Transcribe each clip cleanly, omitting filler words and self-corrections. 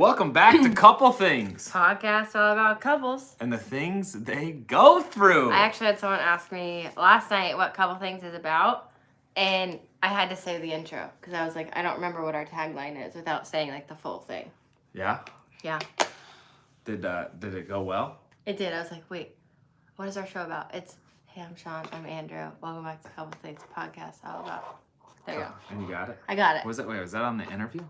Welcome back to Couple Things. Podcast all about couples. And the things they go through. I actually had someone ask me last night what Couple Things is about, and I had to say the intro because I was like, I don't remember what our tagline is without saying like the full thing. Yeah? Yeah. Did it go well? It did. I was like, wait, what is our show about? It's, hey, I'm Shawn, I'm Andrew. Welcome back to Couple Things Podcast all about. There you go. And you got it? I got it. Was that on the interview?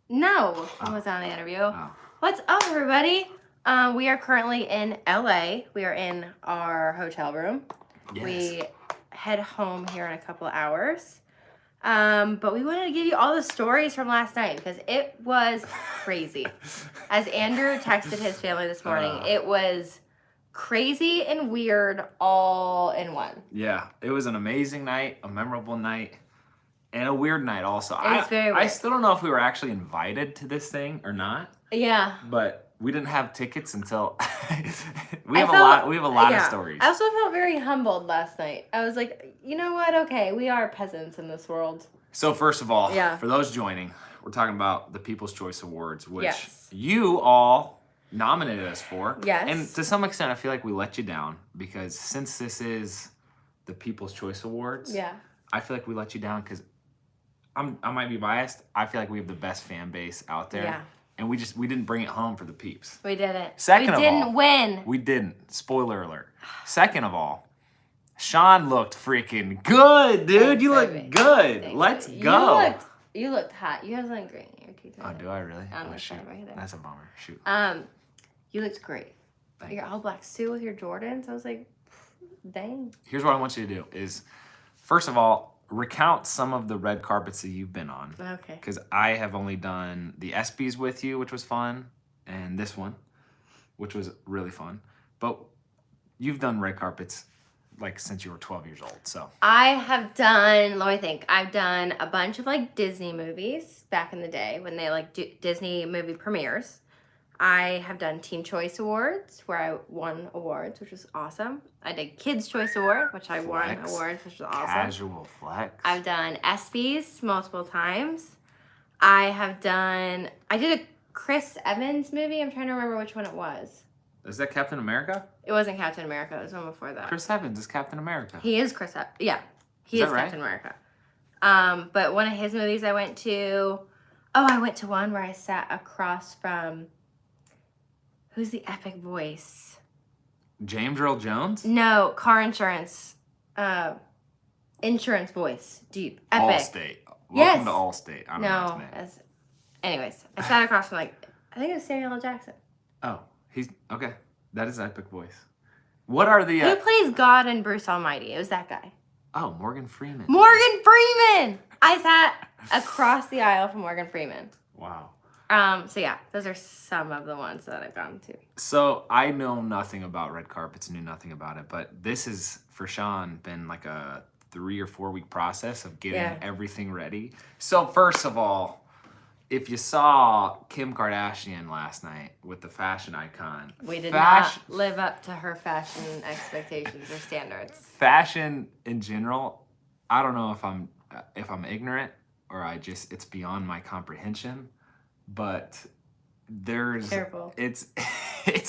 No, it was on the interview. Oh. What's up, everybody? We are currently in LA. We are in our hotel room. Yes. We head home here in a couple of hours. But we wanted to give you all the stories from last night because it was crazy. As Andrew texted his family this morning, it was crazy and weird all in one. Yeah, it was an amazing night, a memorable night. And a weird night also. It's very weird. I still don't know if we were actually invited to this thing or not. Yeah. But we didn't have tickets until we have a lot of stories. I also felt very humbled last night. I was like, you know what? Okay, we are peasants in this world. So first of all, for those joining, we're talking about the People's Choice Awards, which you all nominated us for. Yes. And to some extent, I feel like we let you down because since this is the People's Choice Awards, I feel like we let you down because I might be biased. I feel like we have the best fan base out there. Yeah. And we didn't bring it home for the peeps. We didn't. Second of all, we didn't win. We didn't. Spoiler alert. Second of all, Shawn looked freaking good, dude. Thanks, you look baby. good. Thanks, Let's baby. go. You looked hot. You have something green in your teeth. Oh, do I really? On Oh, the shoot. side right there. That's a bummer. Shoot. You looked great. Your all black suit with your Jordans. I was like, dang. Here's what I want you to do is, first of all, recount some of the red carpets that you've been on. Okay. Because I have only done the ESPYs with you, which was fun, and this one, which was really fun. But you've done red carpets like since you were 12 years old, so. I have done, let me think, I've done a bunch of like Disney movies back in the day when they like do Disney movie premieres. I have done Teen Choice Awards where I won awards, which was awesome. I did Kids Choice Award, which I won awards, which was awesome. Casual flex. I've done ESPYs multiple times. I did a Chris Evans movie. I'm trying to remember which one it was. Is that Captain America? It wasn't Captain America. It was one before that. Chris Evans is Captain America. He is Chris Evans. Yeah. He is Captain America. But one of his movies I went to, I went to one where I sat across from, who's the epic voice? James Earl Jones? No, car insurance. Insurance voice. Deep. Epic. Allstate. Welcome to Allstate. I don't know his name. Anyways, I sat across from I think it was Samuel L. Jackson. Oh, he's, okay. That is epic voice. What are the... Who plays God in Bruce Almighty? It was that guy. Oh, Morgan Freeman. Morgan Freeman! I sat across the aisle from Morgan Freeman. Wow. So yeah, those are some of the ones that I've gone to. So I know nothing about red carpets, knew nothing about it, but this has, for Shawn, been like a 3 or 4 week process of getting everything ready. So first of all, if you saw Kim Kardashian last night with the fashion icon. We did not live up to her fashion expectations or standards. Fashion in general, I don't know if I'm ignorant or it's beyond my comprehension. But it's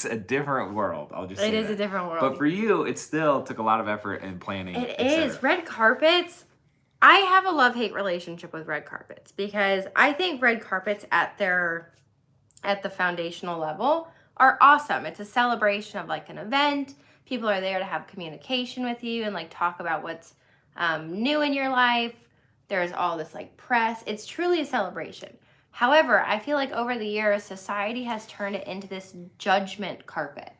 a different world. I'll just say it is a different world. But for you, it still took a lot of effort and planning. It is. Red carpets. I have a love-hate relationship with red carpets because I think red carpets at the foundational level are awesome. It's a celebration of like an event. People are there to have communication with you and like talk about what's new in your life. There's all this like press. It's truly a celebration. However, I feel like over the years, society has turned it into this judgment carpet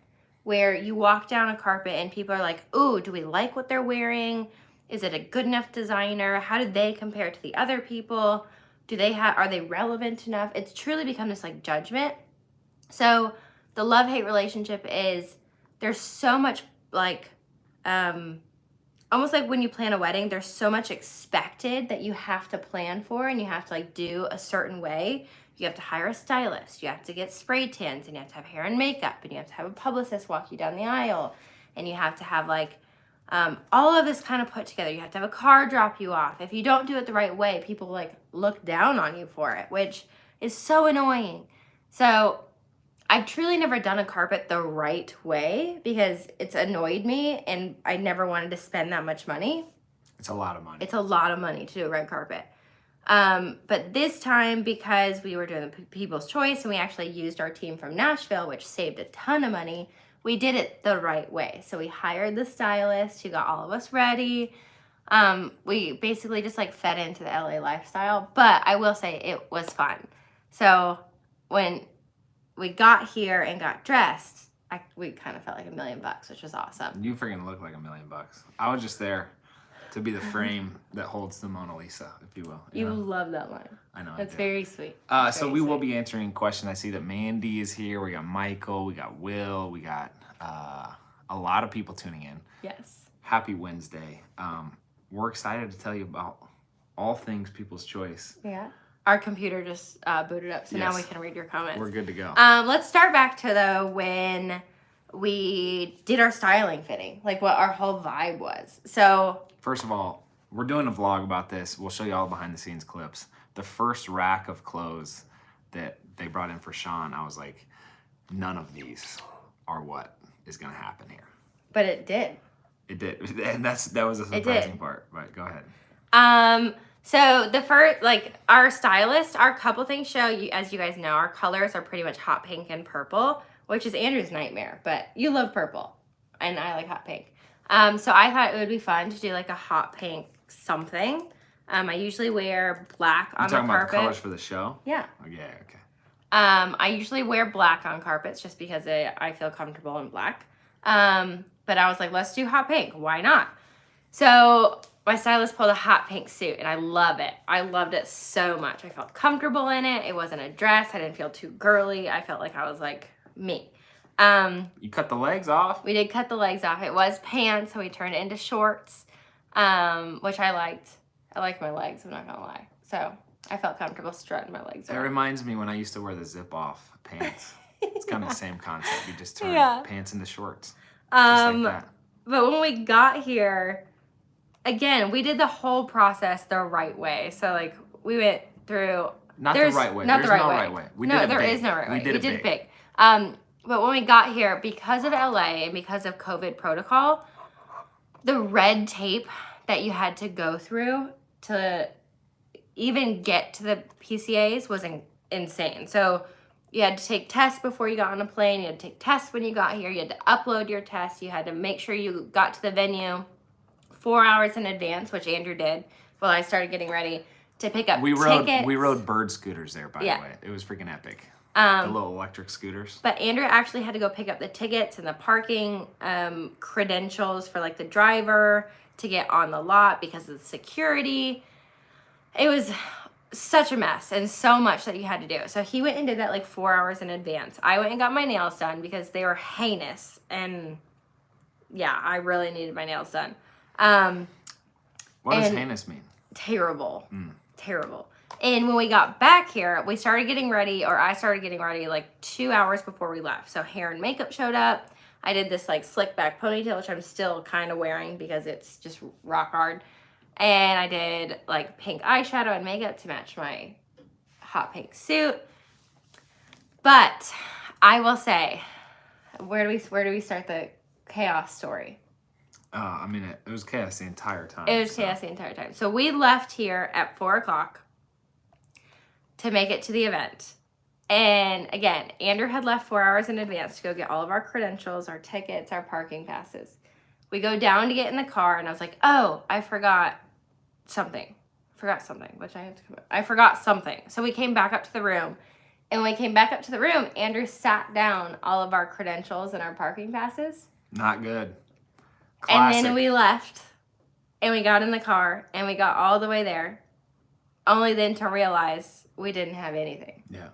where you walk down a carpet and people are like, ooh, do we like what they're wearing? Is it a good enough designer? How do they compare to the other people? Are they relevant enough? It's truly become this like judgment. So the love-hate relationship is there's so much like, almost like when you plan a wedding, there's so much expected that you have to plan for and you have to like do a certain way. You have to hire a stylist. You have to get spray tans and you have to have hair and makeup and you have to have a publicist walk you down the aisle and you have to have like all of this kind of put together. You have to have a car drop you off. If you don't do it the right way, people like look down on you for it, which is so annoying. So I've truly never done a carpet the right way because it's annoyed me and I never wanted to spend that much money. It's a lot of money. It's a lot of money to do a red carpet. But this time, because we were doing the People's Choice and we actually used our team from Nashville, which saved a ton of money, we did it the right way. So we hired the stylist who got all of us ready. We basically just like fed into the LA lifestyle, but I will say it was fun. So when we got here and got dressed, we kind of felt like $1 million, which was awesome. You freaking look like $1 million. I was just there to be the frame that holds the Mona Lisa, if you will. You love that line. I know. That's very sweet. So we will be answering questions. I see that Mandy is here. We got Michael. We got Will. We got a lot of people tuning in. Yes. Happy Wednesday. We're excited to tell you about all things People's Choice. Yeah. Our computer just booted up, so now we can read your comments. We're good to go. Let's start back to though when we did our styling fitting, like what our whole vibe was. So first of all, we're doing a vlog about this. We'll show you all behind the scenes clips. The first rack of clothes that they brought in for Shawn, I was like, none of these are what is going to happen here. But it did. It did, and that was a surprising part. But go ahead. So the first, like our stylist, our couple things show you, as you guys know, our colors are pretty much hot pink and purple, which is Andrew's nightmare. But you love purple, and I like hot pink. So I thought it would be fun to do like a hot pink something. I usually wear black on the carpet. You're talking about the colors for the show? Yeah. Oh, yeah. Okay. I usually wear black on carpets just because I feel comfortable in black. But I was like, let's do hot pink. Why not? So my stylist pulled a hot pink suit, and I love it. I loved it so much. I felt comfortable in it. It wasn't a dress. I didn't feel too girly. I felt like I was like me. You cut the legs off? We did cut the legs off. It was pants, so we turned it into shorts, which I liked. I like my legs, I'm not gonna lie. So I felt comfortable strutting my legs around. It reminds me when I used to wear the zip off pants. It's kind of the same concept. You just turn pants into shorts. Just like that. But when we got here, again, we did the whole process the right way. So like we went through not the right way. There's no right way. There is no right way. We did it big. But when we got here, because of LA and because of COVID protocol, the red tape that you had to go through to even get to the PCAs was insane. So you had to take tests before you got on a plane. You had to take tests when you got here. You had to upload your tests. You had to make sure you got to the venue 4 hours in advance, which Andrew did while I started getting ready to pick up tickets. We rode bird scooters there, by the way. It was freaking epic. The little electric scooters. But Andrew actually had to go pick up the tickets and the parking credentials for like the driver to get on the lot because of the security. It was such a mess and so much that you had to do. So he went and did that like 4 hours in advance. I went and got my nails done because they were heinous. And yeah, I really needed my nails done. What does heinous mean? Terrible. Terrible. And when we got back here, we started getting ready, or I started getting ready like 2 hours before we left. So hair and makeup showed up. I did this like slick back ponytail, which I'm still kind of wearing because it's just rock hard. And I did like pink eyeshadow and makeup to match my hot pink suit. But I will say, where do we start the chaos story? I mean, it was chaos the entire time. It was chaos the entire time. So we left here at 4 o'clock to make it to the event. And again, Andrew had left 4 hours in advance to go get all of our credentials, our tickets, our parking passes. We go down to get in the car, and I was like, oh, I forgot something. I forgot something. So we came back up to the room. And when we came back up to the room, Andrew sat down all of our credentials and our parking passes. Not good. Classic. And then we left, and we got in the car, and we got all the way there, only then to realize we didn't have anything. Yeah.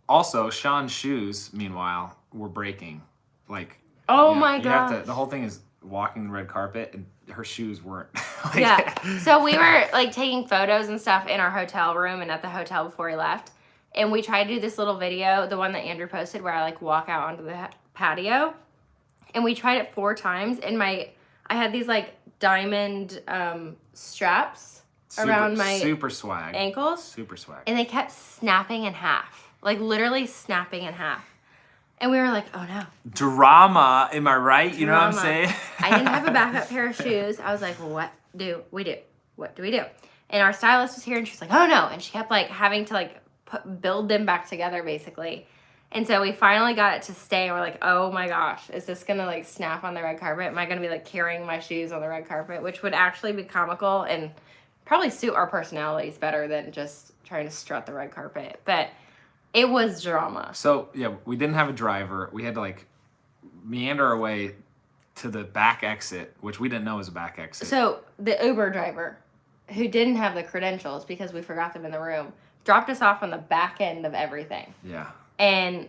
Also, Shawn's shoes, meanwhile, were breaking. Like, oh my God. The whole thing is walking the red carpet, and her shoes weren't. So we were like taking photos and stuff in our hotel room and at the hotel before we left. And we tried to do this little video, the one that Andrew posted, where I like walk out onto the patio. And we tried it 4 times, and I had these like diamond straps around my super swag ankles. Super swag. And they kept snapping in half. like literally snapping in half. And we were like, oh no. Drama, am I right? You know what I'm Drama. saying? I didn't have a backup pair of shoes. I was like, well, what do we do? What do we do? And our stylist was here and she's like, oh no. And she kept like having to like build them back together basically. And so we finally got it to stay and we're like, oh my gosh, is this gonna like snap on the red carpet? Am I gonna be like carrying my shoes on the red carpet? Which would actually be comical and probably suit our personalities better than just trying to strut the red carpet. But it was drama. So yeah, we didn't have a driver. We had to like meander our way to the back exit, which we didn't know was a back exit. So the Uber driver, who didn't have the credentials because we forgot them in the room, dropped us off on the back end of everything. Yeah. And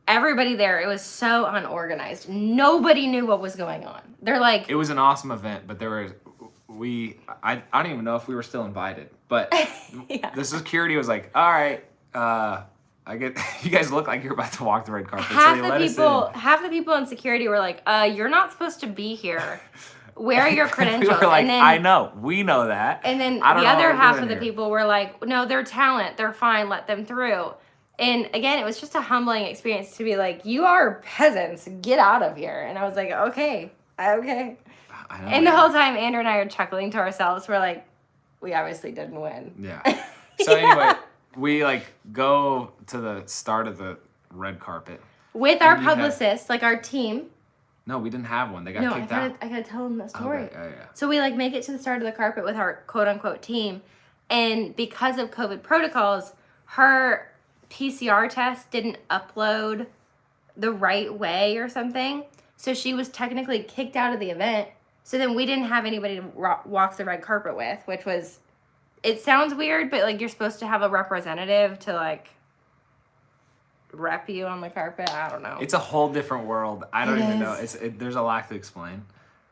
everybody there, it was so unorganized. Nobody knew what was going on. They're like... It was an awesome event, but there was... I don't even know if we were still invited, but yeah. The security was like, all right, you guys look like you're about to walk the red carpet. Half the people in security were like, you're not supposed to be here. Where are your credentials? We were like, and then, I know, we know that. And then the other half of the people were like, no, they're talent, they're fine, let them through. And again, it was just a humbling experience to be like, you are peasants, get out of here. And I was like, okay. And the whole time, Andrew and I are chuckling to ourselves. We're like, we obviously didn't win. Yeah. So anyway, we like go to the start of the red carpet. With our publicist, like our team. No, we didn't have one. They got kicked out. I gotta tell them that story. Okay. Oh, yeah. So we like make it to the start of the carpet with our quote unquote team. And because of COVID protocols, her PCR test didn't upload the right way or something. So she was technically kicked out of the event. So then we didn't have anybody to walk the red carpet with, which was, it sounds weird, but like you're supposed to have a representative to like rep you on the carpet. I don't know. It's a whole different world. I don't even know. There's a lot to explain.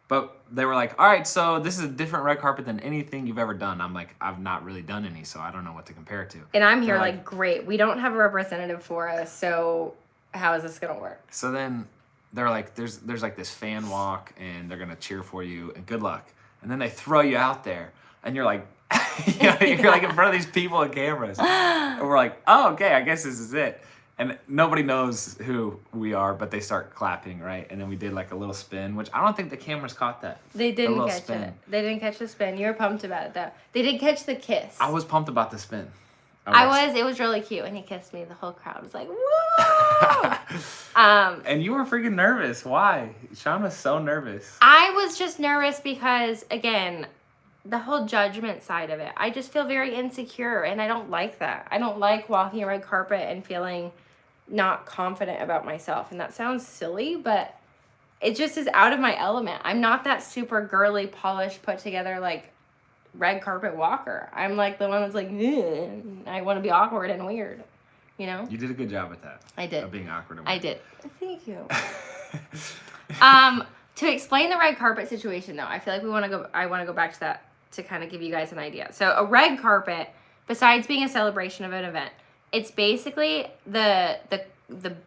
But they were like, all right, so this is a different red carpet than anything you've ever done. I'm like, I've not really done any, so I don't know what to compare it to. And I'm here like, great. We don't have a representative for us, so how is this going to work? So then they're like, there's like this fan walk, and they're going to cheer for you, and good luck. And then they throw you out there, and you're like, you're like in front of these people and cameras. And we're like, oh, okay, I guess this is it. And nobody knows who we are, but they start clapping, right? And then we did like a little spin, which I don't think the cameras caught that. They didn't catch it. They didn't catch the spin. You were pumped about it, though. They did catch the kiss. I was pumped about the spin. It was really cute. And he kissed me. The whole crowd was like, whoa! And you were freaking nervous. Why? Shawn was so nervous. I was just nervous because, again, the whole judgment side of it. I just feel very insecure, and I don't like that. I don't like walking a red carpet and feeling not confident about myself. And that sounds silly, but it just is out of my element. I'm not that super girly, polished, put together, like, red carpet walker. I'm like the one that's like, I want to be awkward and weird, you know? You did a good job at that. I did. Of being awkward and weird. I did. Thank you. To explain the red carpet situation, though, I feel like I want to go back to that to kind of give you guys an idea. So a red carpet, besides being a celebration of an event, it's basically the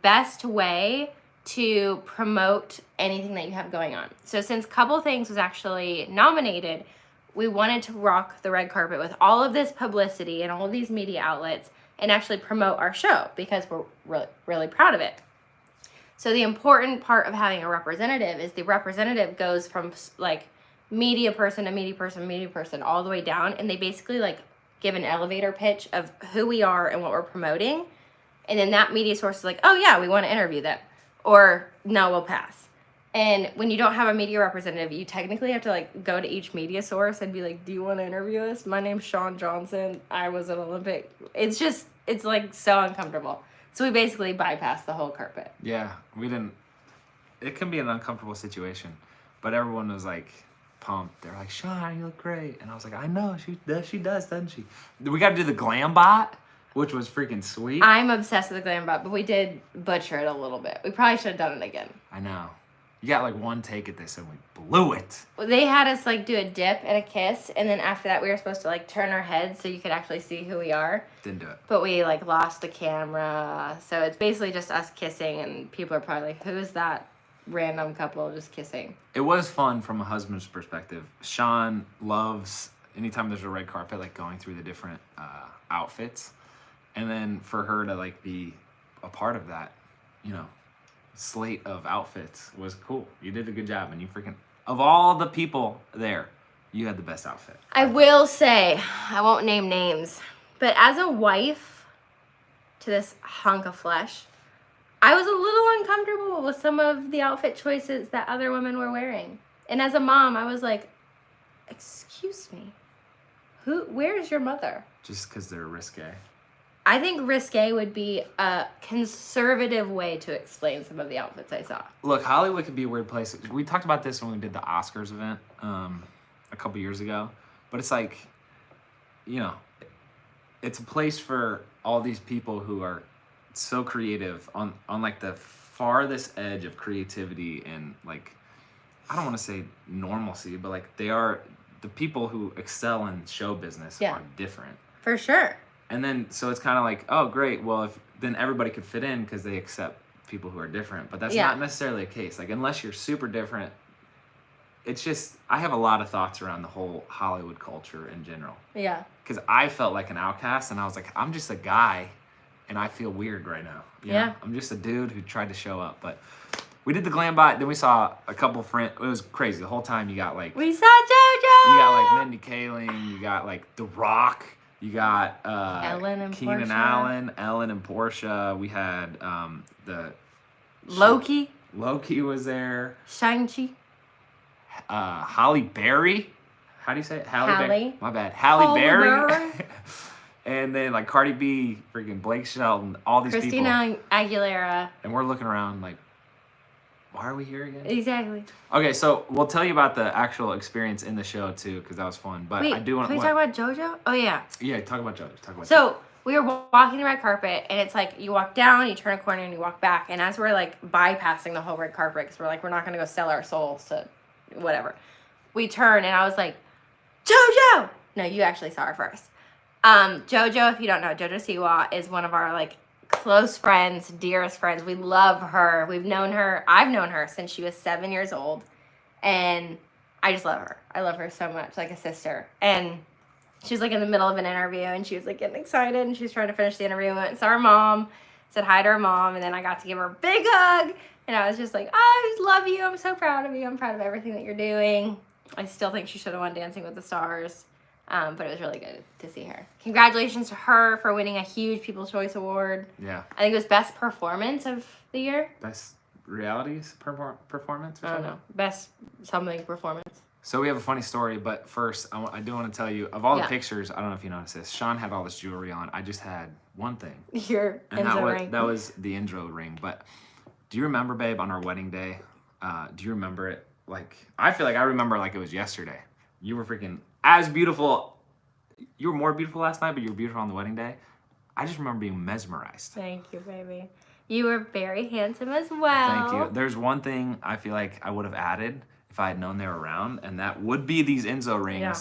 best way to promote anything that you have going on. So since Couple Things was actually nominated, we wanted to rock the red carpet with all of this publicity and all of these media outlets and actually promote our show because we're really, really proud of it. So the important part of having a representative is the representative goes from like media person to media person all the way down, and they basically like give an elevator pitch of who we are and what we're promoting. And then that media source is like, oh yeah, we want to interview them. Or no, we'll pass. And when you don't have a media representative, you technically have to like go to each media source and be like, do you want to interview us? My name's Shawn Johnson. I was an Olympic. It's like so uncomfortable. So we basically bypassed the whole carpet. Yeah, we didn't. It can be an uncomfortable situation, but everyone was like pumped. They're like, Shawn, you look great. And I was like, I know, she does, doesn't she? We got to do the glam bot, which was freaking sweet. I'm obsessed with the glam bot, but we did butcher it a little bit. We probably should have done it again. I know. You got like one take at this and we blew it. They had us like do a dip and a kiss, and then after that we were supposed to like turn our heads so you could actually see who we are. Didn't do it. But we like lost the camera. So it's basically just us kissing, and people are probably like, who's that random couple just kissing? It was fun from a husband's perspective. Shawn loves anytime there's a red carpet, like going through the different outfits. And then for her to like be a part of that, slate of outfits was cool. You did a good job, and you freaking, of all the people there, you had the best outfit. I will say, I won't name names, but as a wife to this hunk of flesh, I was a little uncomfortable with some of the outfit choices that other women were wearing. And as a mom, I was like, excuse me, where's your mother? Just because they're risque. I think risque would be a conservative way to explain some of the outfits I saw. Look, Hollywood could be a weird place. We talked about this when we did the Oscars event a couple years ago. But it's like, it's a place for all these people who are so creative on like the farthest edge of creativity and like, I don't want to say normalcy, but like they are, the people who excel in show business are different. For sure. And then, so it's kind of like, oh, great. Well, then everybody could fit in because they accept people who are different. But that's not necessarily a case. Like, unless you're super different, it's just, I have a lot of thoughts around the whole Hollywood culture in general. Yeah. Because I felt like an outcast, and I was like, I'm just a guy, and I feel weird right now. You know? I'm just a dude who tried to show up. But we did the glam bot, then we saw a couple friends. It was crazy. The whole time you got like... We saw JoJo! You got like Mindy Kaling, you got like The Rock... You got Ellen and Keenan Portia. Allen, Ellen and Portia. We had the Loki. Loki was there. Shang-Chi. Halle Berry. How do you say it? Halle. Berry. My bad. Halle Berry. And then like Cardi B, freaking Blake Shelton, all these people. Christina Aguilera. And we're looking around like, why are we here again? Exactly. Okay, so we'll tell you about the actual experience in the show too, because that was fun. But wait, I do want to. Can we talk about JoJo? Oh yeah. Yeah, talk about JoJo. So we were walking the red carpet, and it's like you walk down, you turn a corner, and you walk back. And as we're like bypassing the whole red carpet, because we're like, we're not gonna go sell our souls to whatever. We turn, and I was like, JoJo. No, you actually saw her first. JoJo, if you don't know, JoJo Siwa is one of our like close friends, dearest friends. We love her. We've known her. I've known her since she was 7 years old. And I just love her. I love her so much, like a sister. And she was like in the middle of an interview and she was like getting excited and she was trying to finish the interview. We went and saw her mom, said hi to her mom, and then I got to give her a big hug. And I was just like, oh, I just love you. I'm so proud of you. I'm proud of everything that you're doing. I still think she should have won Dancing with the Stars. But it was really good to see her. Congratulations to her for winning a huge People's Choice Award. Yeah. I think it was Best Performance of the Year. Best Realities Performance or I don't something? know. Best something performance. So we have a funny story, but first, I do want to tell you, of all the pictures, I don't know if you noticed this, Shawn had all this jewelry on. I just had one thing. Your Enzo ring. That was the Enzo ring. But do you remember, babe, on our wedding day, do you remember it? Like, I feel like I remember like it was yesterday. You were freaking as beautiful. You were more beautiful last night, but you were beautiful on the wedding day. I just remember being mesmerized. Thank you, baby. You were very handsome as well. Thank you. There's one thing I feel like I would have added if I had known they were around, and that would be these Enzo rings. Yeah.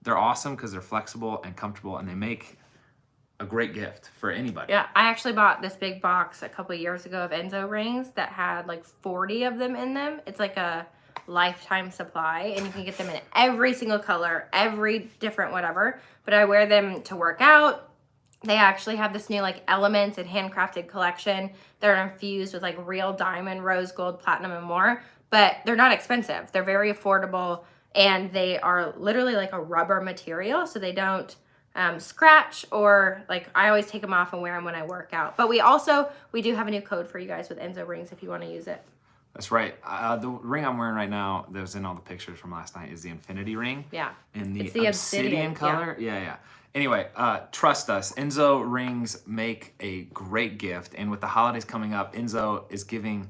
They're awesome because they're flexible and comfortable, and they make a great gift for anybody. Yeah, I actually bought this big box a couple of years ago of Enzo rings that had like 40 of them in them. It's like a lifetime supply, and you can get them in every single color, every different whatever. But I wear them to work out. They actually have this new like Elements and handcrafted collection. They're infused with like real diamond, rose gold, platinum, and more. But they're not expensive. They're very affordable, and they are literally like a rubber material, so they don't scratch, or like I always take them off and wear them when I work out. But we do have a new code for you guys with Enzo rings if you want to use it. That's right. The ring I'm wearing right now that was in all the pictures from last night is the Infinity ring. Yeah. In the obsidian color. Yeah. Anyway, trust us. Enzo rings make a great gift. And with the holidays coming up, Enzo is giving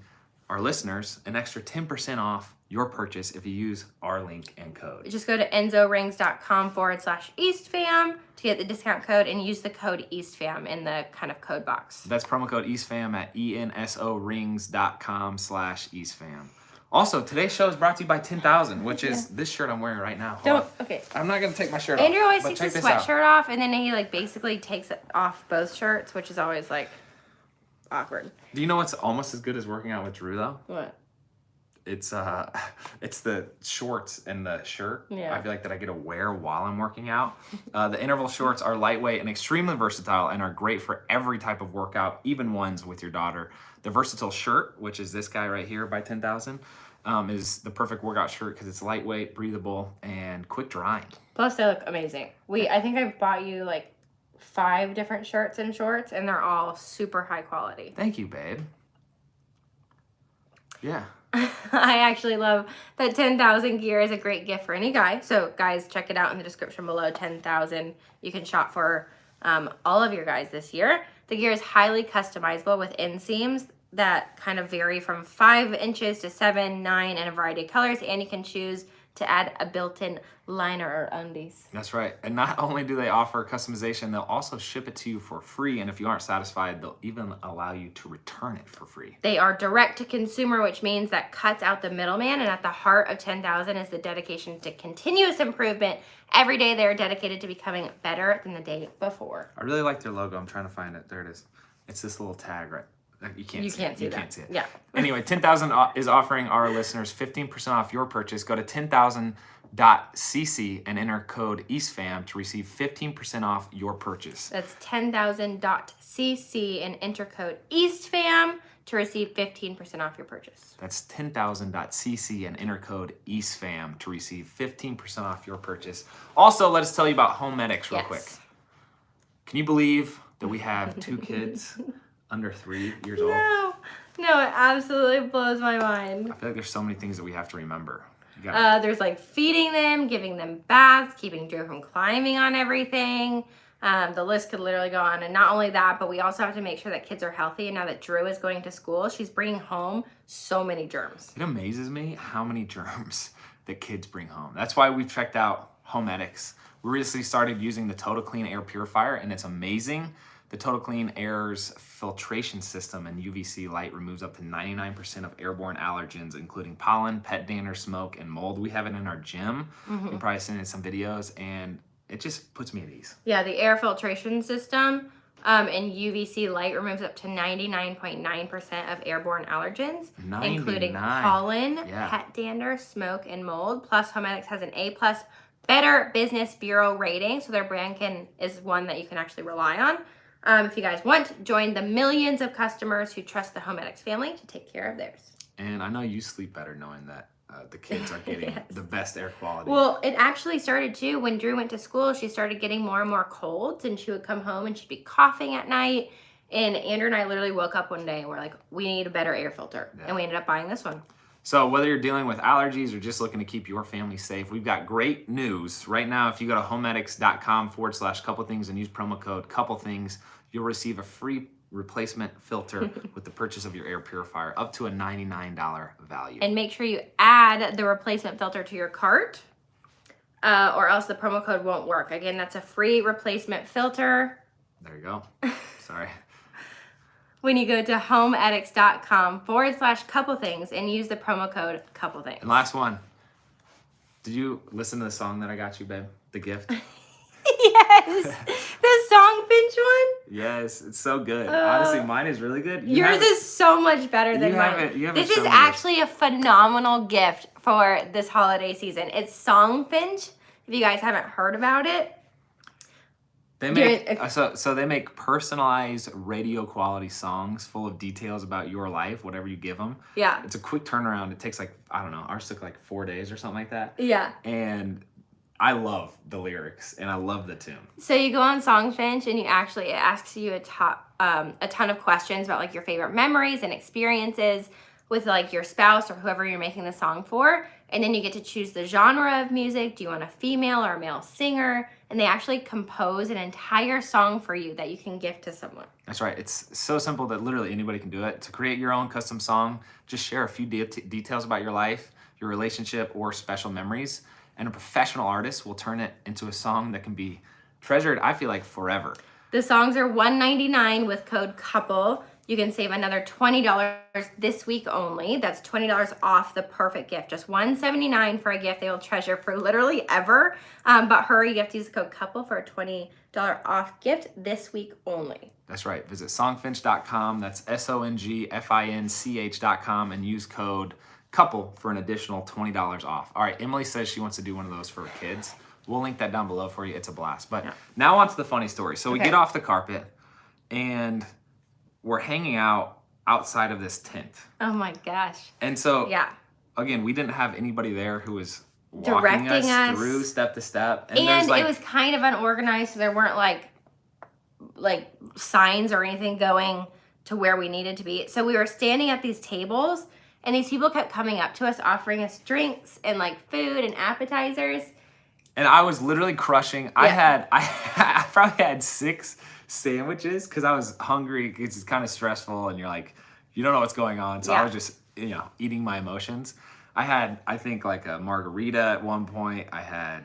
our listeners an extra 10% off your purchase if you use our link and code. Just go to enzorings.com/EastFam to get the discount code and use the code EastFam in the kind of code box. That's promo code EastFam at ensorings.com/EastFam. Also, today's show is brought to you by 10,000, which is this shirt I'm wearing right now. Okay. I'm not going to take my shirt Andrew off. always takes his sweatshirt off, and then he like basically takes it off both shirts, which is always like awkward. Do you know what's almost as good as working out with Drew, though? What? It's it's the shorts and the shirt. Yeah. I feel like that I get to wear while I'm working out. The interval shorts are lightweight and extremely versatile and are great for every type of workout, even ones with your daughter. The versatile shirt, which is this guy right here by 10,000, is the perfect workout shirt because it's lightweight, breathable, and quick drying. Plus, they look amazing. I think I've bought you like 5 different shirts and shorts, and they're all super high quality. Thank you, babe. Yeah. I actually love that 10,000 gear is a great gift for any guy. So guys, check it out in the description below. 10,000. You can shop for all of your guys this year. The gear is highly customizable with inseams that kind of vary from 5 inches to 7, 9, and a variety of colors. And you can choose to add a built-in liner or undies. That's right. And not only do they offer customization, they'll also ship it to you for free. And if you aren't satisfied, they'll even allow you to return it for free. They are direct to consumer, which means that cuts out the middleman. And at the heart of 10,000 is the dedication to continuous improvement. Every day they are dedicated to becoming better than the day before. I really like their logo. I'm trying to find it. There it is. It's this little tag right. You can't see it. You can't see it. Yeah. Anyway, 10,000 is offering our listeners 15% off your purchase. Go to 10,000.cc and enter code EastFam to receive 15% off your purchase. That's 10,000.cc and enter code EastFam to receive 15% off your purchase. That's 10,000.cc and enter code EastFam to receive 15% off your purchase. Also, let us tell you about Home Medics real quick. Can you believe that we have 2 kids under 3 years old? No, it absolutely blows my mind. I feel like there's so many things that we have to remember. There's like feeding them, giving them baths, keeping Drew from climbing on everything. The list could literally go on. And not only that, but we also have to make sure that kids are healthy. And now that Drew is going to school, she's bringing home so many germs. It amazes me how many germs that kids bring home. That's why we've checked out Home Medics. We recently started using the Total Clean Air Purifier, and it's amazing. The Total Clean Air's filtration system and UVC light removes up to 99% of airborne allergens, including pollen, pet dander, smoke, and mold. We have it in our gym. You've probably seen it in some videos, and it just puts me at ease. Yeah, the air filtration system and UVC light removes up to 99.9% of airborne allergens, including pollen, pet dander, smoke, and mold. Plus, Home Medics has an A+ Better Business Bureau rating, so their brand is one that you can actually rely on. If you guys want, join the millions of customers who trust the Home Medics family to take care of theirs. And I know you sleep better knowing that the kids are getting the best air quality. Well, it actually started too. When Drew went to school, she started getting more and more colds, and she would come home and she'd be coughing at night. And Andrew and I literally woke up one day and we're like, we need a better air filter. And we ended up buying this one. So whether you're dealing with allergies or just looking to keep your family safe, we've got great news. Right now, if you go to homemedics.com/couplethings and use promo code couplethings, you'll receive a free replacement filter with the purchase of your air purifier, up to a $99 value. And make sure you add the replacement filter to your cart, or else the promo code won't work. Again, that's a free replacement filter. There you go. Sorry. When you go to homemedics.com/couplethings and use the promo code couplethings. And last one. Did you listen to the song that I got you, babe? The gift? Yes. The Songfinch one? Yes, it's so good. Honestly, mine is really good. Yours is so much better than mine. This is actually a phenomenal gift for this holiday season. It's Songfinch. If you guys haven't heard about it. They make so they make personalized radio quality songs full of details about your life, whatever you give them. Yeah. It's a quick turnaround. It takes like, I don't know, ours took like 4 days or something like that. Yeah. And I love the lyrics and I love the tune. So you go on Songfinch and it asks you a ton of questions about like your favorite memories and experiences with like your spouse or whoever you're making the song for. And then you get to choose the genre of music. Do you want a female or a male singer? And they actually compose an entire song for you that you can gift to someone. That's right. It's so simple that literally anybody can do it. To create your own custom song, just share a few details about your life, your relationship, or special memories. And a professional artist will turn it into a song that can be treasured, I feel like, forever. The songs are $199 with code COUPLE. You can save another $20 this week only. That's $20 off the perfect gift. Just $179 for a gift they will treasure for literally ever. But hurry, you have to use the code COUPLE for a $20 off gift this week only. That's right. Visit songfinch.com. That's SONGFINCH.com and use code couple for an additional $20 off. All right, Emily says she wants to do one of those for her kids. We'll link that down below for you. It's a blast. But now on to the funny story. So we get off the carpet and we're hanging out outside of this tent. Oh my gosh. And so, again, we didn't have anybody there who was walking directing us through step to step. And it was kind of unorganized, so there weren't like signs or anything going to where we needed to be. So we were standing at these tables, and these people kept coming up to us, offering us drinks and like food and appetizers. And I was literally crushing. Yeah. I probably had 6 sandwiches because I was hungry. Because it's kind of stressful, and you're like, you don't know what's going on. So I was just, eating my emotions. I had, I think, like a margarita at one point. I had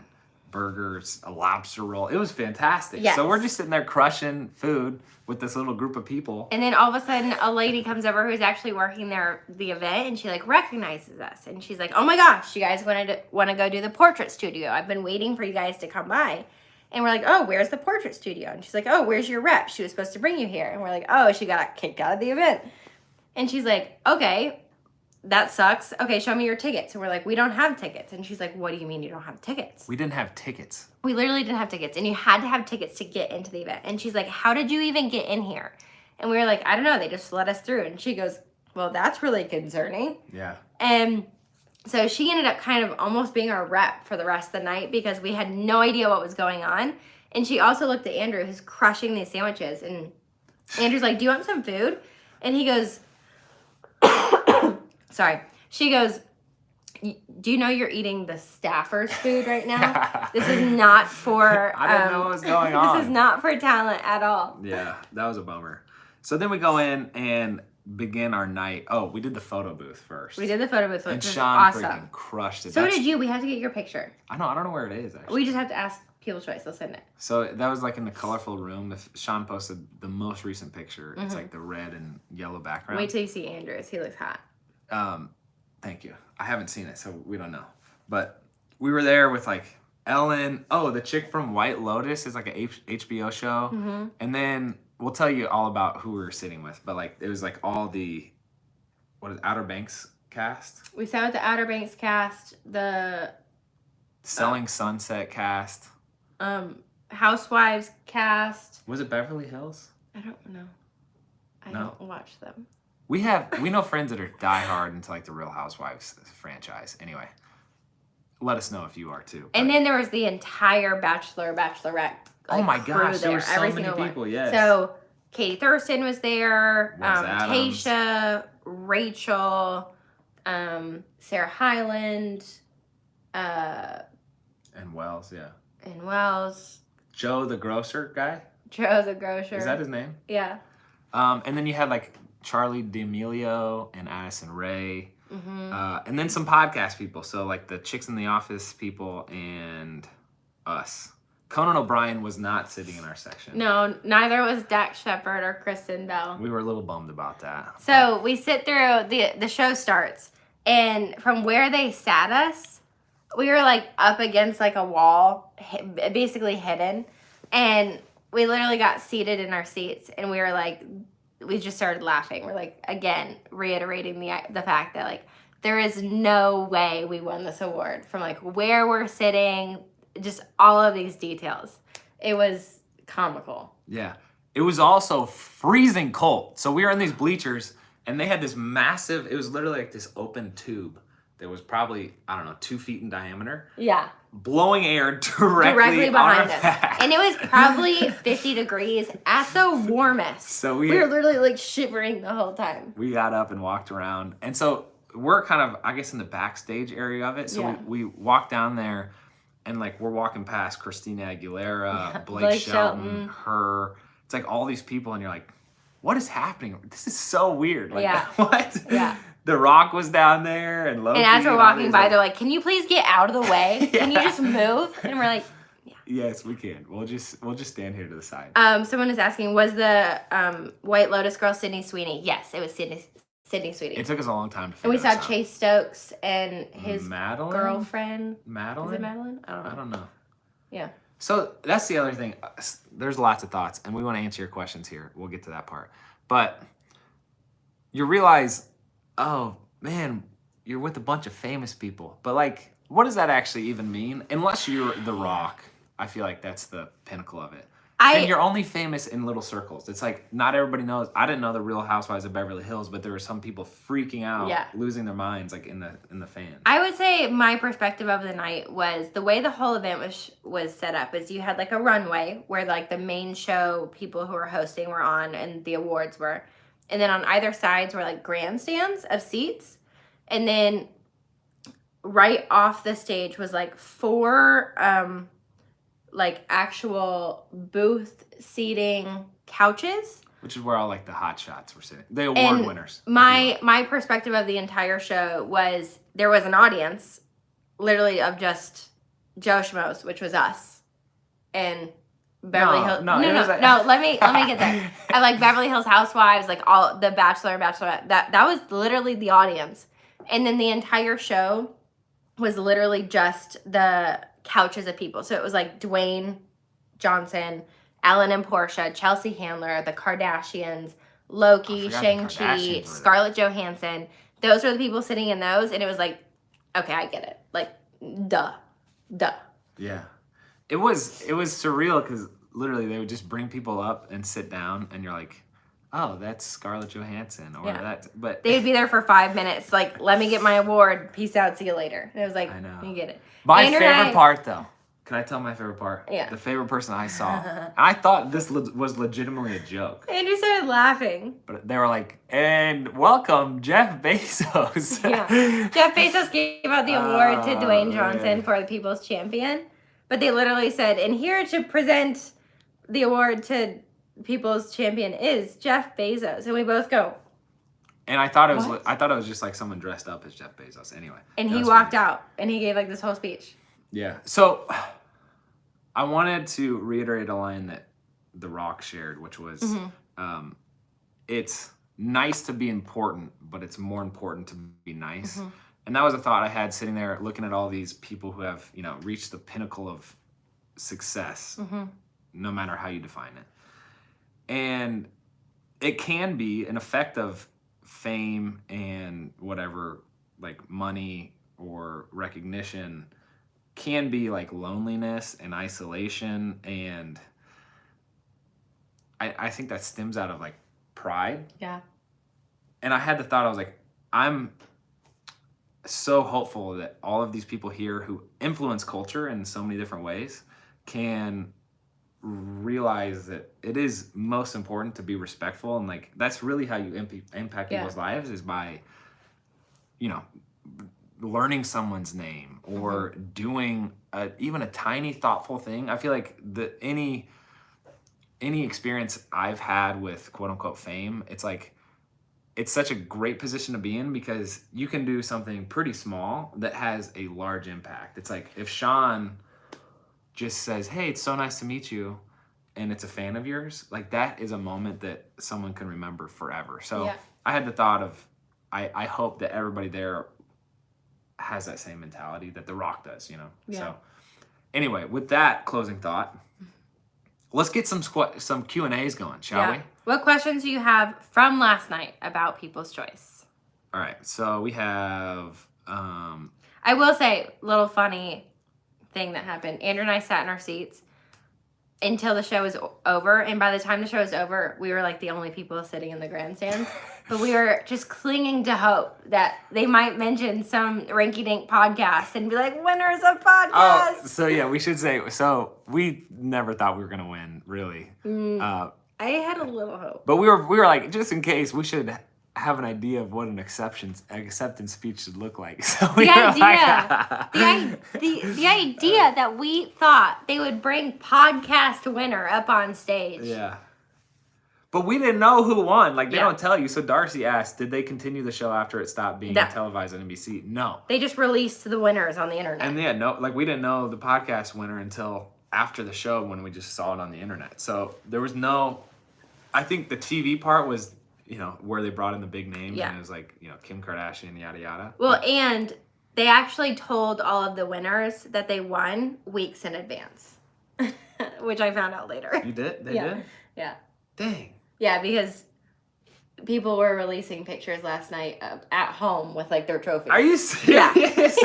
burgers, a lobster roll. It was fantastic. Yes. So we're just sitting there crushing food with this little group of people. And then all of a sudden, a lady comes over who's actually working the event, and she like recognizes us, and she's like, "Oh my gosh, you guys want to go do the portrait studio? I've been waiting for you guys to come by." And we're like, "Oh, where's the portrait studio?" And she's like, "Oh, where's your rep? She was supposed to bring you here." And we're like, "Oh, she got kicked out of the event." And she's like, "Okay, that sucks. Okay, show me your tickets." And we're like, "We don't have tickets." And she's like, "What do you mean you don't have tickets?" We didn't have tickets. We literally didn't have tickets, and you had to have tickets to get into the event. And she's like, "How did you even get in here?" And we were like, "I don't know. They just let us through." And she goes, "Well, that's really concerning." Yeah. And so she ended up kind of almost being our rep for the rest of the night because we had no idea what was going on. And she also looked at Andrew, who's crushing these sandwiches. And Andrew's like, "Do you want some food?" And he goes, sorry. She goes, "Do you know you're eating the staffers' food right now? This is not for..." I didn't know what was going on. This is not for talent at all. Yeah, that was a bummer. So then we go in and begin our night. Oh, we did the photo booth first. We did the photo booth, which was Shawn awesome. Freaking crushed it. So did you. We have to get your picture. I don't know where it is, actually. We just have to ask People's Choice. They'll send it. So that was like in the colorful room. Shawn posted the most recent picture. It's like the red and yellow background. Wait till you see Andrew's. He looks hot. Thank you. I haven't seen it, so we don't know. But we were there with like Ellen. Oh, the chick from White Lotus is like an HBO show. Mm-hmm. And then we'll tell you all about who we were sitting with. But like it was like all the Outer Banks cast. We sat with the Outer Banks cast, the Selling Sunset cast. Housewives cast. Was it Beverly Hills? I don't know. I don't watch them. We know friends that are diehard into like the Real Housewives franchise. Anyway, let us know if you are too. And then there was the entire Bachelorette. Like, oh my gosh, there were so many people. One. Yes. So Katie Thurston was there. Adams. Tayshia, Rachel, Sarah Hyland, and Wells, yeah. And Wells. Joe the grocer guy. Joe the grocer. Is that his name? Yeah. And then you had like Charlie D'Amelio and Addison Rae. Mm-hmm. And then some podcast people. So like the Chicks in the Office people and us. Conan O'Brien was not sitting in our section. No, neither was Dax Shepard or Kristen Bell. We were a little bummed about that. So we sit through, the show starts, and from where they sat us, we were like up against like a wall, basically hidden. And we literally got seated in our seats, and we were like, we just started laughing. We're like, again, reiterating the fact that like there is no way we won this award from like where we're sitting, just all of these details. It was comical. Yeah. It was also freezing cold. So we were in these bleachers, and they had this massive, it was literally like this open tube that was probably, 2 feet in diameter. Yeah. Blowing air directly behind us. Back. And it was probably 50 degrees at the warmest. So we were literally like shivering the whole time. We got up and walked around. And so we're kind of, I guess, in the backstage area of it. So we walked down there, and like we're walking past Christina Aguilera, Blake Shelton, her. It's like all these people, and you're like, what is happening? This is so weird. Like, what? Yeah. The Rock was down there, and Loki. And as we're walking by, they're like, "Can you please get out of the way? Can you just move?" And we're like, "Yeah." Yes, we can. We'll just stand here to the side. Someone is asking, was the White Lotus girl Sydney Sweeney? Yes, it was Sydney Sweeney. It took us a long time to figure And we saw Chase Stokes and his girlfriend. Madeline? Is it Madeline? I don't know. Yeah. So that's the other thing. There's lots of thoughts, and we want to answer your questions here. We'll get to that part. But you realize, oh man, you're with a bunch of famous people. But like, what does that actually even mean? Unless you're The Rock, I feel like that's the pinnacle of it. And you're only famous in little circles. It's like not everybody knows. I didn't know the Real Housewives of Beverly Hills, but there were some people freaking out, losing their minds, like in the fans. I would say my perspective of the night was the way the whole event was set up. Is you had like a runway where like the main show people who were hosting were on, and the awards were, and then on either sides were like grandstands of seats, and then right off the stage was like 4 like actual booth seating couches, which is where all like the hot shots were sitting, the award winners. My perspective of the entire show was there was an audience literally of just Joe Schmoes, which was us, and Beverly Hills. No, let me get there. I like Beverly Hills Housewives, like all the Bachelor and Bachelorette. That was literally the audience, and then the entire show was literally just the couches of people. So it was like Dwayne Johnson, Ellen and Portia, Chelsea Handler, the Kardashians, Loki, Shang-Chi, Scarlett Johansson. Those were the people sitting in those, and it was like, okay, I get it. Like, duh. Yeah. It was surreal because literally they would just bring people up and sit down, and you're like, oh, that's Scarlett Johansson, or but they'd be there for 5 minutes, like, let me get my award, peace out, see you later. And it was like, I know, you get it. My favorite part, though. Can I tell my favorite part? Yeah. The favorite person I saw. I thought this was legitimately a joke. Andrew started laughing. But they were like, and welcome, Jeff Bezos. Yeah. Jeff Bezos gave out the award to Dwayne Johnson for the People's Champion. But they literally said, and here to present the award to People's Champion is Jeff Bezos. And we both go. And I thought it was just like someone dressed up as Jeff Bezos. Anyway. And he walked out and he gave like this whole speech. Yeah. So I wanted to reiterate a line that The Rock shared, which was, it's nice to be important, but it's more important to be nice. Mm-hmm. And that was a thought I had sitting there looking at all these people who have, reached the pinnacle of success, no matter how you define it. And it can be an effect of fame and whatever, like money or recognition, can be like loneliness and isolation, and I think that stems out of like pride. Yeah. And I had the thought, I was like, I'm so hopeful that all of these people here who influence culture in so many different ways can realize that it is most important to be respectful, and like that's really how you impact people's lives, is by learning someone's name or doing even a tiny thoughtful thing. I feel like any experience I've had with quote unquote fame, it's like it's such a great position to be in because you can do something pretty small that has a large impact. It's like if Shawn just says, hey, it's so nice to meet you, and it's a fan of yours, like that is a moment that someone can remember forever. So I had the thought of, I hope that everybody there has that same mentality that The Rock does, Yeah. So anyway, with that closing thought, let's get some Q&As going, shall we? What questions do you have from last night about People's Choice? All right, so we have... I will say, little funny thing that happened. Andrew and I sat in our seats until the show was over, and by the time the show was over, we were like the only people sitting in the grandstands. But we were just clinging to hope that they might mention some rinky-dink podcast and be like, winners of podcast. Oh, so yeah, we should say, so we never thought we were going to win, really. I had a little hope. But we were like, just in case, we should have an idea of what an acceptance speech should look like. So the idea that we thought they would bring podcast winner up on stage. Yeah. But we didn't know who won. Like, they don't tell you. So Darcy asked, did they continue the show after it stopped being televised on NBC? No. They just released the winners on the internet. And we didn't know the podcast winner until after the show when we just saw it on the internet. So there was I think the TV part was, where they brought in the big names. Yeah. And it was like, Kim Kardashian, yada, yada. Well, and they actually told all of the winners that they won weeks in advance, which I found out later. You did? They did? Yeah. Dang. Yeah, because people were releasing pictures last night at home with like their trophies. Are you serious?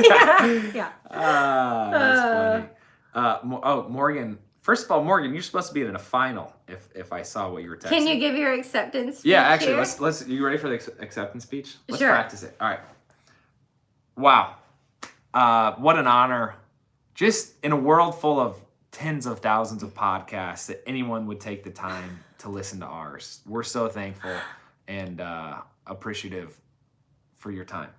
Yeah. That's funny. Morgan. First of all, Morgan, you're supposed to be in a final. If I saw what you were texting. Can you give your acceptance speech? Yeah, actually, here? let's. You ready for the acceptance speech? Let's Sure. practice it. All right. Wow. What an honor. Just in a world full of tens of thousands of podcasts, that anyone would take the time to listen to ours. We're so thankful and appreciative for your time.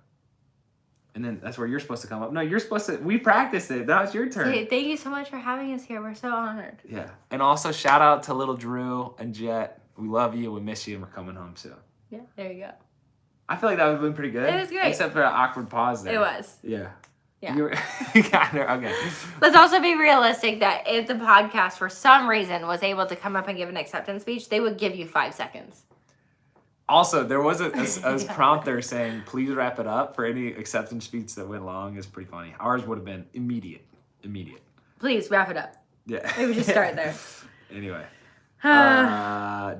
And then that's where you're supposed to come up. No, you're supposed to. We practiced it. That was your turn. Hey, thank you so much for having us here. We're so honored. Yeah. And also shout out to little Drew and Jet. We love you. We miss you. And we're coming home soon. Yeah, there you go. I feel like that was been pretty good. It was great. Except for an awkward pause there. It was. Yeah. Yeah. You got there. Okay. Let's also be realistic that if the podcast for some reason was able to come up and give an acceptance speech, they would give you 5 seconds. Also, there was a prompt there saying, please wrap it up for any acceptance speech that went long. Is pretty funny. Ours would have been immediate. Please wrap it up. Yeah. Maybe just start there. Anyway.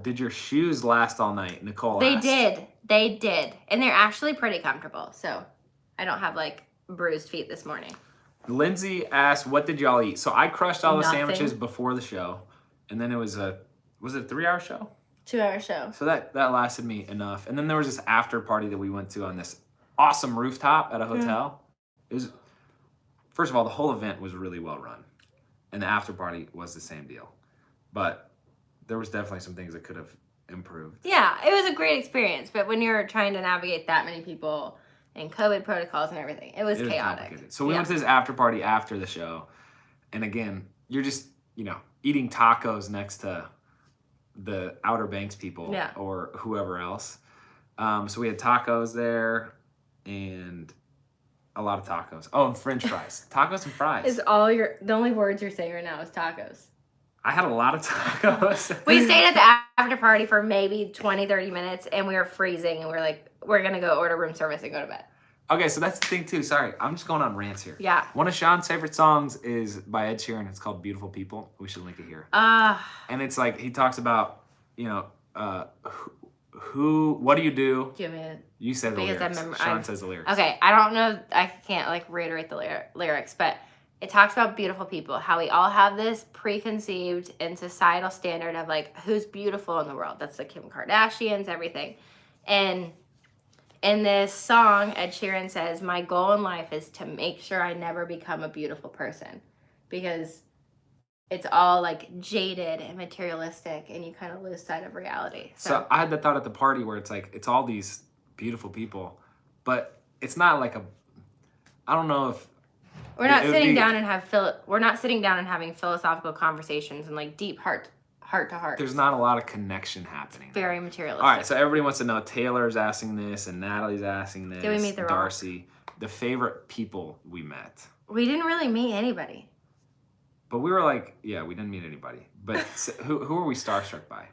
Did your shoes last all night? Nicole They asked. did. And they're actually pretty comfortable. So I don't have like bruised feet this morning. Lindsay asked, what did y'all eat? So I crushed all the Nothing. sandwiches before the show. And then was it a 3-hour show? 2-hour show. So that lasted me enough. And then there was this after party that we went to on this awesome rooftop at a hotel. It was, first of all, the whole event was really well run. And the after party was the same deal. But there was definitely some things that could have improved. Yeah, it was a great experience. But when you're trying to navigate that many people and COVID protocols and everything, it was chaotic. Complicated. So we went to this after party after the show. And again, you're just, eating tacos next to the Outer Banks people or whoever else. So we had tacos there and a lot of tacos. Oh, and French fries. Tacos and fries. Is the only words you're saying right now is tacos. I had a lot of tacos. We stayed at the after party for maybe 20, 30 minutes and we were freezing and we're like, we're going to go order room service and go to bed. Okay, so that's the thing too. Sorry, I'm just going on rants here. Yeah. One of Shawn's favorite songs is by Ed Sheeran. It's called Beautiful People. We should link it here. And it's like, he talks about, what do you do? Give me a... You said the lyrics. Shawn says the lyrics. Okay, I don't know. I can't reiterate the lyrics, but it talks about beautiful people. How we all have this preconceived and societal standard of who's beautiful in the world. That's the Kim Kardashians, everything. And in this song, Ed Sheeran says, my goal in life is to make sure I never become a beautiful person. Because it's all jaded and materialistic and you kind of lose sight of reality. So I had the thought at the party where it's all these beautiful people, but it's not I don't know if we're not sitting down and having philosophical conversations and deep heart to heart. There's not a lot of connection happening. Very materialistic. All right, so everybody wants to know. Taylor's asking this and Natalie's asking this. Did we meet the Darcy, the favorite people we met. We didn't really meet anybody. But we were we didn't meet anybody. But who were we starstruck by?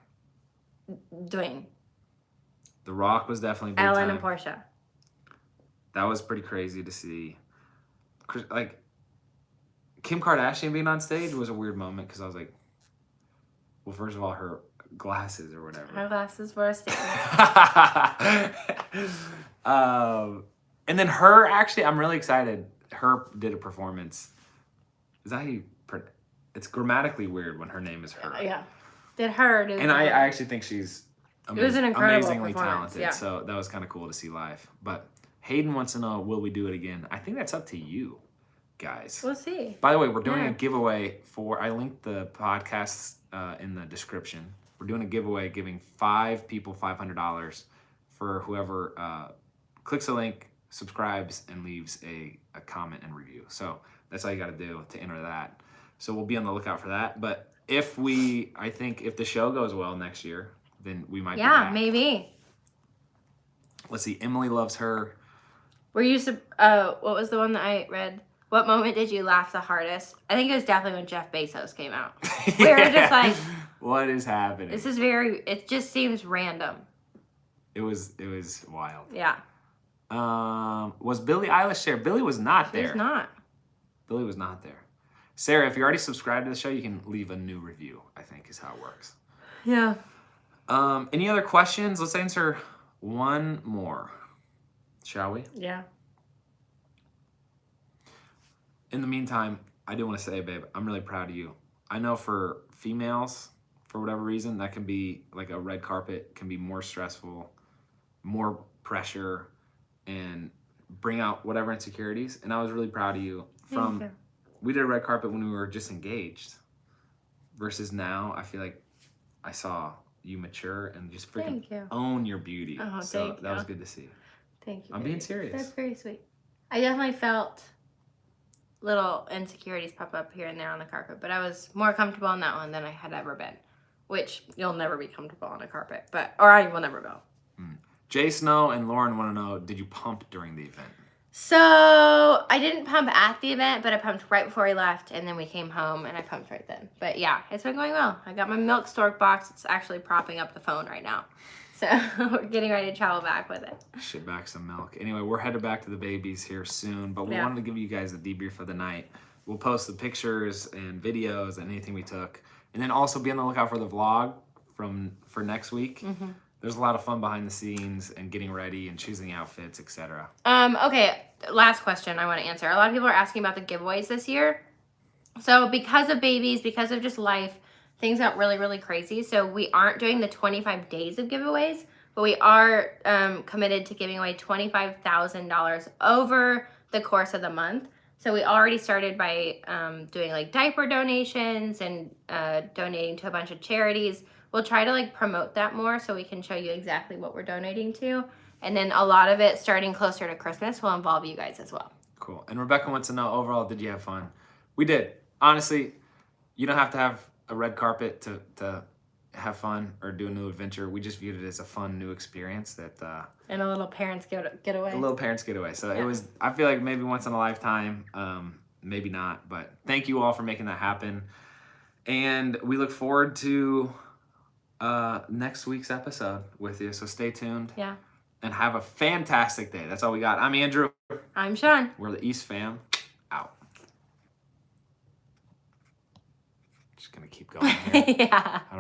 Dwayne. The Rock was definitely big Ellen time. and Portia. That was pretty crazy to see. Kim Kardashian being on stage was a weird moment because I was like, well, first of all, her glasses or whatever. Her glasses were a statement. And then her, actually, I'm really excited. Her did a performance. Is that how you... It's grammatically weird when her name is her. Yeah. Did her. And I actually think she's it was an incredible amazingly talented. Yeah. So that was kind of cool to see live. But Hayden wants to know, will we do it again? I think that's up to you guys. We'll see. By the way, we're doing a giveaway I linked the podcast in the description. We're doing a giveaway giving 5 people $500 for whoever clicks the link, subscribes, and leaves a comment and review. So that's all you got to do to enter that. So we'll be on the lookout for that. But if the show goes well next year, then we might be back. Yeah, maybe. Let's see. Emily loves her. Were you, what was the one that I read? What moment did you laugh the hardest? I think it was definitely when Jeff Bezos came out. We were just what is happening? This is it just seems random. It was wild. Yeah. Was Billie Eilish there? Billie was not there. She's not. Billie was not there. Sarah, if you're already subscribed to the show, you can leave a new review, I think is how it works. Yeah. Any other questions? Let's answer one more, shall we? Yeah. In the meantime, I do want to say, babe, I'm really proud of you. I know for females, for whatever reason, that can be like a red carpet can be more stressful, more pressure, and bring out whatever insecurities. And I was really proud of you. Thank you. We did a red carpet when we were just engaged versus now. I feel like I saw you mature and just freaking own your beauty. Oh, so that was good to see. Thank you. I'm being serious. That's very sweet. I definitely felt little insecurities pop up here and there on the carpet, but I was more comfortable on that one than I had ever been, which you'll never be comfortable on a carpet, or I will never go. Jay Snow and Lauren want to know, did you pump during the event? So I didn't pump at the event, but I pumped right before we left, and then we came home and I pumped right then. But yeah, it's been going well. I got my milk stork box. It's actually propping up the phone right now. So we're getting ready to travel back with it. Ship back some milk. Anyway, we're headed back to the babies here soon, but we wanted to give you guys the debrief of the night. We'll post the pictures and videos and anything we took. And then also be on the lookout for the vlog for next week. Mm-hmm. There's a lot of fun behind the scenes and getting ready and choosing outfits, etc. Okay, last question I want to answer. A lot of people are asking about the giveaways this year. So because of babies, because of just life, things got really, really crazy. So we aren't doing the 25 days of giveaways, but we are committed to giving away $25,000 over the course of the month. So we already started by doing like diaper donations and donating to a bunch of charities. We'll try to like promote that more so we can show you exactly what we're donating to. And then a lot of it starting closer to Christmas will involve you guys as well. Cool. And Rebecca wants to know, overall, did you have fun? We did. Honestly, you don't have to have a red carpet to have fun or do a new adventure. We just viewed it as a fun new experience that and a little parents getaway. A little parents getaway. So it was, I feel like maybe once in a lifetime, maybe not, but thank you all for making that happen. And we look forward to next week's episode with you. So stay tuned. Yeah. And have a fantastic day. That's all we got. I'm Andrew. I'm Shawn. We're the East fam. Out. Just gonna keep going here. Yeah. I don't know.